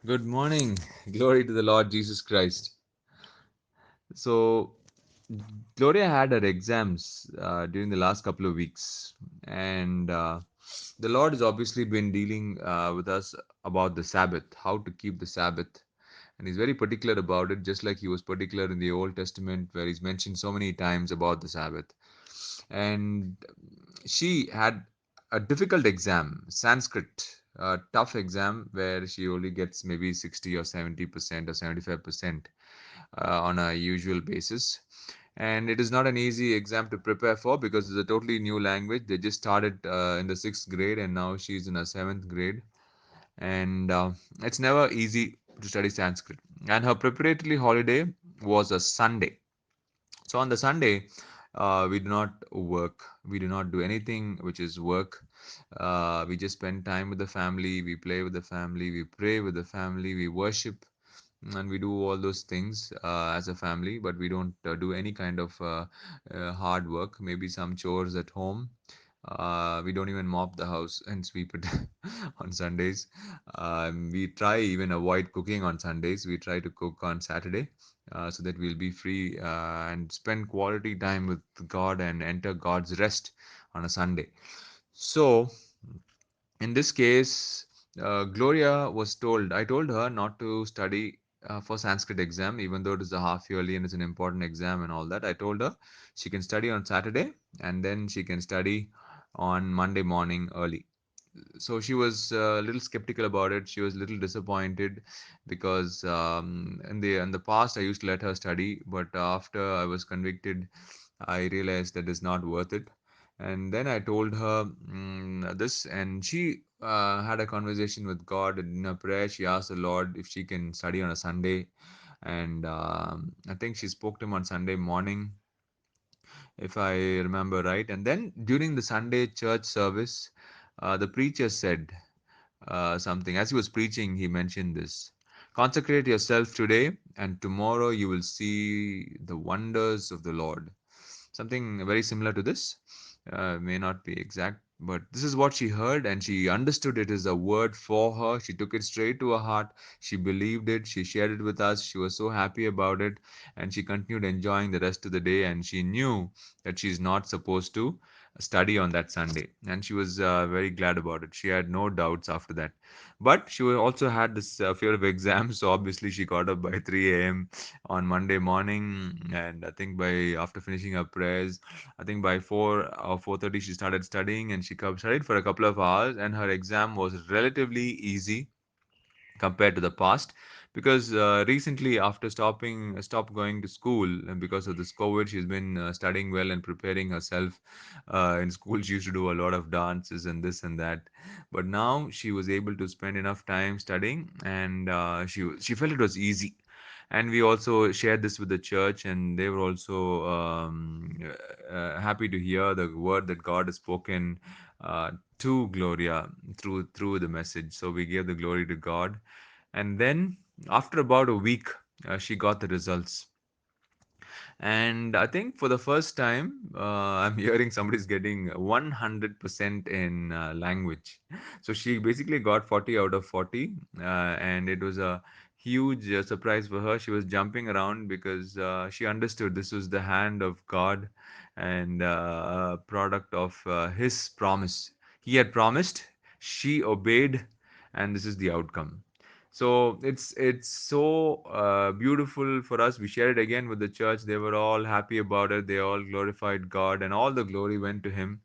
Good morning. Glory to the Lord Jesus Christ. So, Gloria had her exams during the last couple of weeks, and the Lord has obviously been dealing with us about the Sabbath, how to keep the Sabbath. And He's very particular about it, just like He was particular in the Old Testament, where He's mentioned so many times about the Sabbath. And she had a difficult exam, Sanskrit, a tough exam where she only gets maybe 60 or 70% or 75% on a usual basis. And it is not an easy exam to prepare for because it's a totally new language. They just started in the sixth grade and now she's in a seventh grade. And it's never easy to study Sanskrit. And her preparatory holiday was a Sunday. So on the Sunday, we do not work. We do not do anything which is work. We just spend time with the family. We play with the family. We pray with the family. We worship, and we do all those things as a family. But we don't do any kind of hard work. Maybe some chores at home. We don't even mop the house and sweep it on Sundays. We try even avoid cooking on Sundays. We try to cook on Saturday so that we'll be free and spend quality time with God and enter God's rest on a Sunday. So, in this case, Gloria was told, I told her not to study for Sanskrit exam, even though it is a half yearly and it's an important exam and all that. I told her she can study on Saturday and then she can study on Monday morning early. So she was a little skeptical about it. She was a little disappointed because in the past I used to let her study, but after I was convicted, I realized that it's not worth it. And then I told her this, and she had a conversation with God in a prayer. She asked the Lord if she can study on a Sunday, and I think she spoke to him on Sunday morning, if I remember right. And then during the Sunday church service, the preacher said something. As he was preaching, he mentioned this: consecrate yourself today, and tomorrow you will see the wonders of the Lord. Something very similar to this. May not be exact, but this is what she heard, and she understood it is a word for her. She took it straight to her heart. She believed it. She shared it with us. She was so happy about it, and she continued enjoying the rest of the day. And she knew that she's not supposed to study on that Sunday, and she was very glad about it. She had no doubts after that. But she also had this fear of exams, so obviously she got up by 3 a.m. on Monday morning, and I think by after finishing her prayers, I think by 4 or 4:30 she started studying, and she studied for a couple of hours, and her exam was relatively easy compared to the past because recently after stopped going to school and because of this COVID, she's been studying well and preparing herself. In school she used to do a lot of dances and this and that, but now she was able to spend enough time studying, and she felt it was easy. And we also shared this with the church, and they were also happy to hear the word that God has spoken to Gloria through the message. So we gave the glory to God. And then after about a week, she got the results. And I think for the first time, I'm hearing somebody's getting 100% in language. So she basically got 40 out of 40, and it was a huge surprise for her. She was jumping around because she understood this was the hand of God and a product of His promise. He had promised, she obeyed, and this is the outcome. So it's so beautiful for us. We shared it again with the church. They were all happy about it. They all glorified God, and all the glory went to Him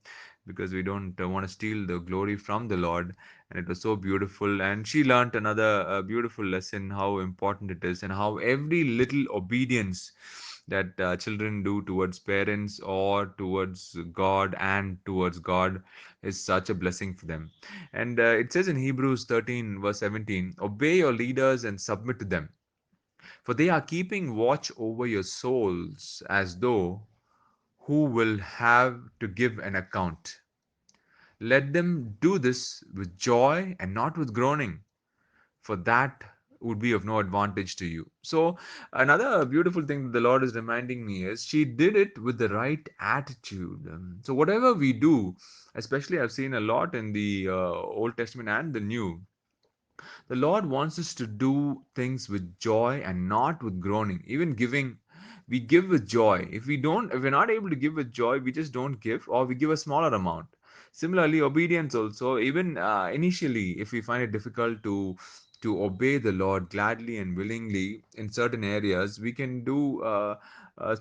because we don't want to steal the glory from the Lord. And it was so beautiful. And she learnt another beautiful lesson: how important it is, and how every little obedience that children do towards parents or towards God and towards God is such a blessing for them. And it says in Hebrews 13, verse 17, obey your leaders and submit to them, for they are keeping watch over your souls as though who will have to give an account. Let them do this with joy and not with groaning, for that would be of no advantage to you. So, another beautiful thing that the Lord is reminding me is she did it with the right attitude. So, whatever we do, especially I've seen a lot in the Old Testament and the New, The Lord wants us to do things with joy and not with groaning. Even giving, we give with joy. If we're not able to give with joy, we just don't give, or we give a smaller amount. Similarly, obedience also, even initially, if we find it difficult to obey the Lord gladly and willingly in certain areas, we can do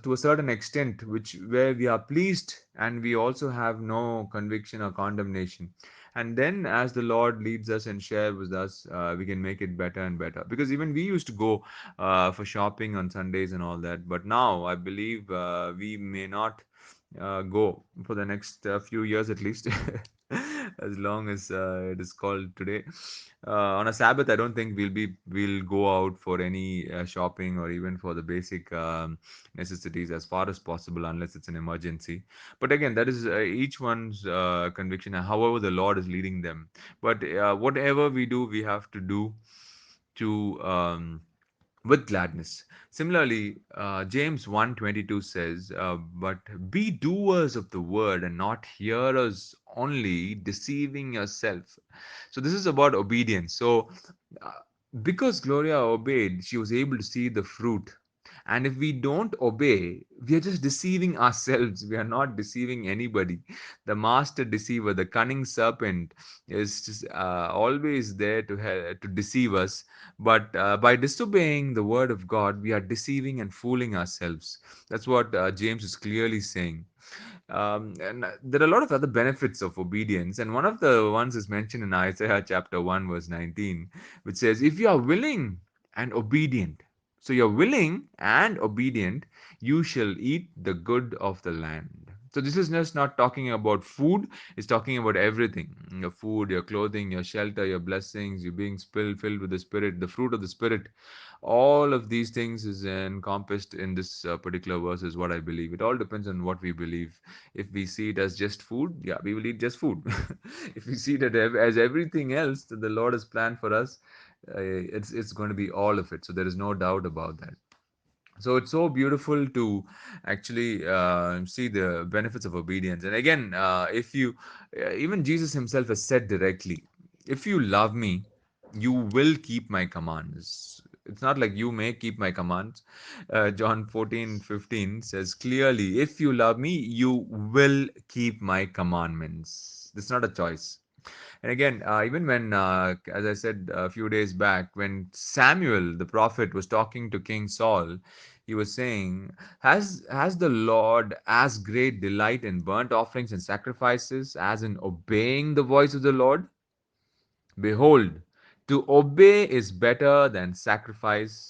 to a certain extent, which where we are pleased and we also have no conviction or condemnation. And then, as the Lord leads us and shares with us, we can make it better and better. Because even we used to go for shopping on Sundays and all that, but now I believe we may not go for the next few years at least, as long as it is called today. On a Sabbath, I don't think we'll go out for any shopping or even for the basic necessities as far as possible, unless it's an emergency. But again, that is each one's conviction, and however the Lord is leading them. But whatever we do, we have to do to with gladness. Similarly, James 1:22 says, "But be doers of the word and not hearers only, deceiving yourself." So this is about obedience. So uh, because Gloria obeyed, she was able to see the fruit. And if we don't obey, we are just deceiving ourselves. We are not deceiving anybody. The master deceiver, the cunning serpent, is just, always there to deceive us. But by disobeying the word of God, we are deceiving and fooling ourselves. That's what James is clearly saying. And there are a lot of other benefits of obedience, and one of the ones is mentioned in Isaiah chapter 1, verse 19, which says, "If you are willing and obedient," so you're willing and obedient, "you shall eat the good of the land." So this is just not talking about food, it's talking about everything: your food, your clothing, your shelter, your blessings, you being filled with the Spirit, the fruit of the Spirit. All of these things is encompassed in this particular verse, is what I believe. It all depends on what we believe. If we see it as just food, yeah, we will eat just food. If we see it as everything else that the Lord has planned for us, it's going to be all of it. So there is no doubt about that. So it's so beautiful to actually see the benefits of obedience. And again, if you even Jesus himself has said directly, "If you love me, you will keep my commands." It's not like you may keep my commands. John 14:15 says clearly, "If you love me, you will keep my commandments." It's not a choice. And again, even when, as I said a few days back, when Samuel, the prophet, was talking to King Saul, he was saying, has the Lord as great delight in burnt offerings and sacrifices as in obeying the voice of the Lord? Behold, to obey is better than sacrifice,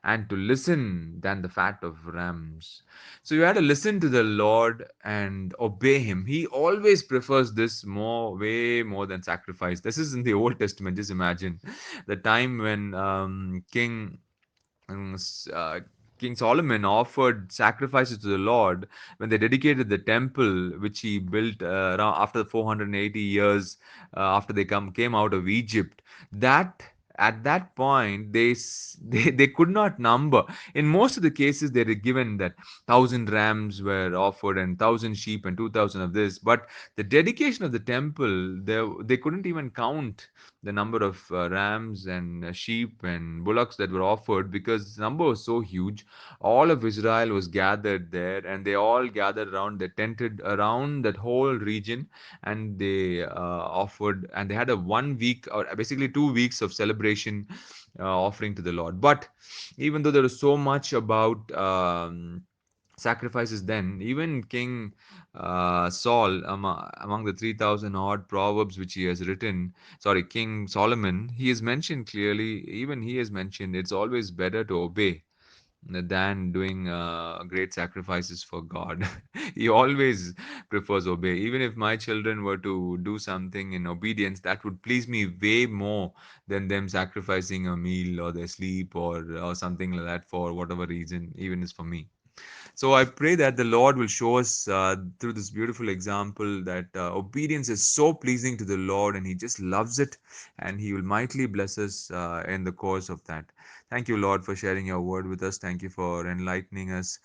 and to listen than the fat of rams. So you had to listen to the Lord and obey Him. He always prefers this way more than sacrifice. This is in the Old Testament. Just imagine the time when um, s- uh, King Solomon offered sacrifices to the Lord when they dedicated the temple, which he built around after 480 years after they came out of Egypt. That at that point they could not number. In most of the cases, they were given that 1,000 rams were offered and 1,000 sheep and 2,000 of this. But the dedication of the temple, they couldn't even count the number of rams and sheep and bullocks that were offered, because the number was so huge. All of Israel was gathered there, and they all gathered around. They tented around that whole region, and they offered, and they had a 1 week or basically 2 weeks of celebration offering to the Lord. But even though there was so much about sacrifices then, even King Saul, among the 3,000 odd proverbs which he has written, sorry, King Solomon, he has mentioned clearly, even he has mentioned it's always better to obey than doing great sacrifices for God. He always prefers obey. Even if my children were to do something in obedience, that would please me way more than them sacrificing a meal or their sleep or something like that for whatever reason, even is for me. So I pray that the Lord will show us through this beautiful example that obedience is so pleasing to the Lord, and He just loves it, and He will mightily bless us in the course of that. Thank you, Lord, for sharing your word with us. Thank you for enlightening us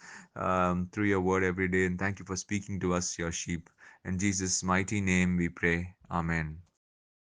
through your word every day, and thank you for speaking to us, your sheep. In Jesus' mighty name we pray. Amen.